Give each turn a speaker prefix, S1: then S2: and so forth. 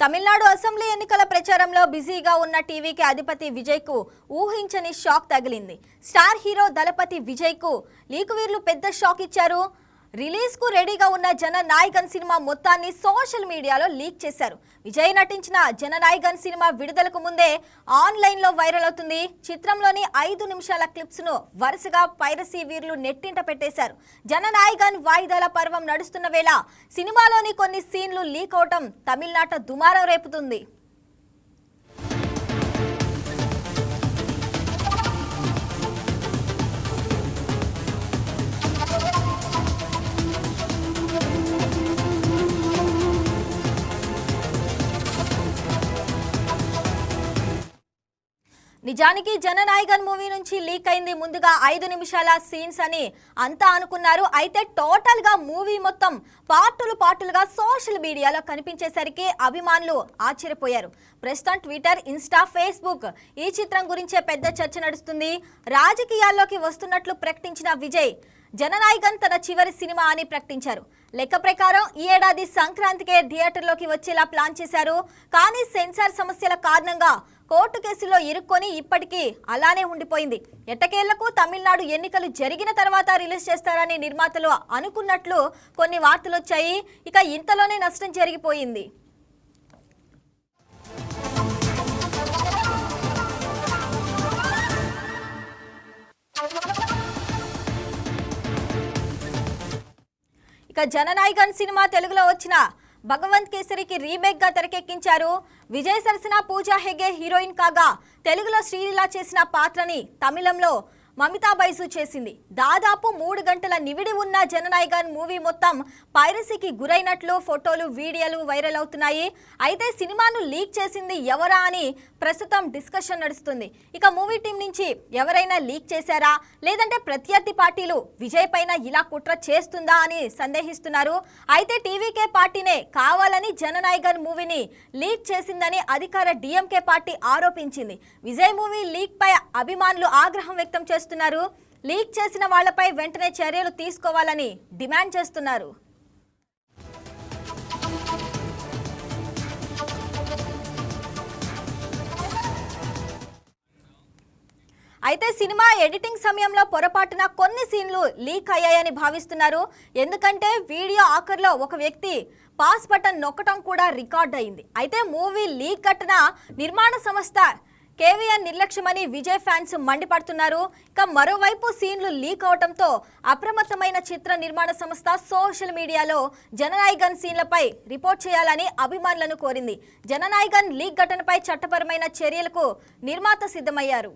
S1: Tamil Nadu assembly ఎన్నికల ప్రచారంలో బిజీగా ఉన్న టీవీకి అధిపతి విజయ్ కు ఊహించని షాక్ తగిలింది. స్టార్ హీరో దళపతి విజయ్ కు లీకువీర్లు పెద్ద షాక్ ఇచ్చారు. రిలీజ్ కు రెడీగా ఉన్న జననాయగన్ సినిమా మొత్తాన్ని సోషల్ మీడియాలో లీక్ చేశారు. విజయ్ నటించిన జననాయగన్ సినిమా విడుదలకు ముందే ఆన్లైన్ లో వైరల్ అవుతుంది. చిత్రంలోని 5 నిమిషాల క్లిప్స్ ను వరుసగా పైరసీ వీర్లు నెట్టింట పెట్టేశారు. జననాయగన్ వాయిదాల పర్వం నడుస్తున్న వేళ సినిమాలోని కొన్ని సీన్లు లీక్ అవటం తమిళనాట దుమారం రేపుతుంది. నిజానికి జననాయగన్ మూవీ నుంచి లీక్ అయింది ముందుగా 5 నిమిషాల సీన్స్ అని అంతా అనుకున్నారు. అయితే టోటల్ గా మూవీ మొత్తం పార్టులుగా సోషల్ మీడియాలో కనిపించేసరికి అభిమానులు ఆశ్చర్యపోయారు. ప్రస్తుతం ట్విట్టర్, ఇన్స్టా, ఫేస్బుక్ ఈ చిత్రం గురించే పెద్ద చర్చ నడుస్తుంది. రాజకీయాల్లోకి వస్తున్నట్లు ప్రకటించిన విజయ్ జననాయగన్ తన చివరి సినిమా అని ప్రకటించారు. లెక్క ప్రకారం ఈ ఏడాది సంక్రాంతికే థియేటర్లోకి వచ్చేలా ప్లాన్ చేశారు. కానీ సెన్సార్ సమస్యల కారణంగా కోర్టు కేసులో ఇరుక్కొని ఇప్పటికీ అలానే ఉండిపోయింది. ఎట్టకేళ్లకు తమిళనాడు ఎన్నికలు జరిగిన తర్వాత రిలీజ్ చేస్తారని నిర్మాతలు అనుకున్నట్లు కొన్ని వార్తలు వచ్చాయి. ఇక ఇంతలోనే నష్టం జరిగిపోయింది. ఇక జననాయగన్ సినిమా తెలుగులో వచ్చిన భగవంత్ కేసరికి రీమేక్ గా తెరకెక్కించారు. విజయ్ సరసన పూజా హెగ్డే హీరోయిన్ కాగా తెలుగులో శ్రీలీల చేసిన పాత్రని తమిళంలో మమితా బైసు చేసింది. దాదాపు 3 గంటల నివిడి ఉన్న జననాయగన్ మూవీ మొత్తం పైరసీకి గురైనట్లు ఫోటోలు, వీడియోలు వైరల్ అవుతున్నాయి. అయితే సినిమాను లీక్ చేసింది ఎవరా అని ప్రస్తుతం డిస్కషన్ నడుస్తుంది. ఇక మూవీ టీం నుంచి ఎవరైనా లీక్ చేశారా, లేదంటే ప్రత్యర్థి పార్టీలు విజయ్ పైన ఇలా కుట్ర చేస్తుందా అని సందేహిస్తున్నారు. అయితే టీవీకే పార్టీనే కావాలని జననాయగన్ మూవీని లీక్ చేసిందని అధికార డిఎంకే పార్టీ ఆరోపించింది. విజయ్ మూవీ లీక్ పై అభిమానులు ఆగ్రహం వ్యక్తం చేస్తున్నారు. లీక్ చేసిన వాళ్లపై వెంటనే చర్యలు తీసుకోవాలని డిమాండ్ చేస్తున్నారు. అయితే సినిమా ఎడిటింగ్ సమయంలో పొరపాటున కొన్ని సీన్లు లీక్ అయ్యాయని భావిస్తున్నారు. ఎందుకంటే వీడియో ఆఖర్లో ఒక వ్యక్తి పాస్ బటన్ నొక్కటం కూడా రికార్డ్ అయింది. అయితే మూవీ లీక్ ఘటన నిర్మాణ సంస్థ కేవీఎన్ నిర్లక్ష్యమని విజయ్ ఫ్యాన్స్ మండిపడుతున్నారు. ఇక మరోవైపు సీన్లు లీక్ అవడంతో అప్రమత్తమైన చిత్ర నిర్మాణ సంస్థ సోషల్ మీడియాలో జననాయగన్ సీన్లపై రిపోర్ట్ చేయాలని అభిమానులను కోరింది. జననాయగన్ లీక్ ఘటనపై చట్టపరమైన చర్యలకు నిర్మాత సిద్ధమయ్యారు.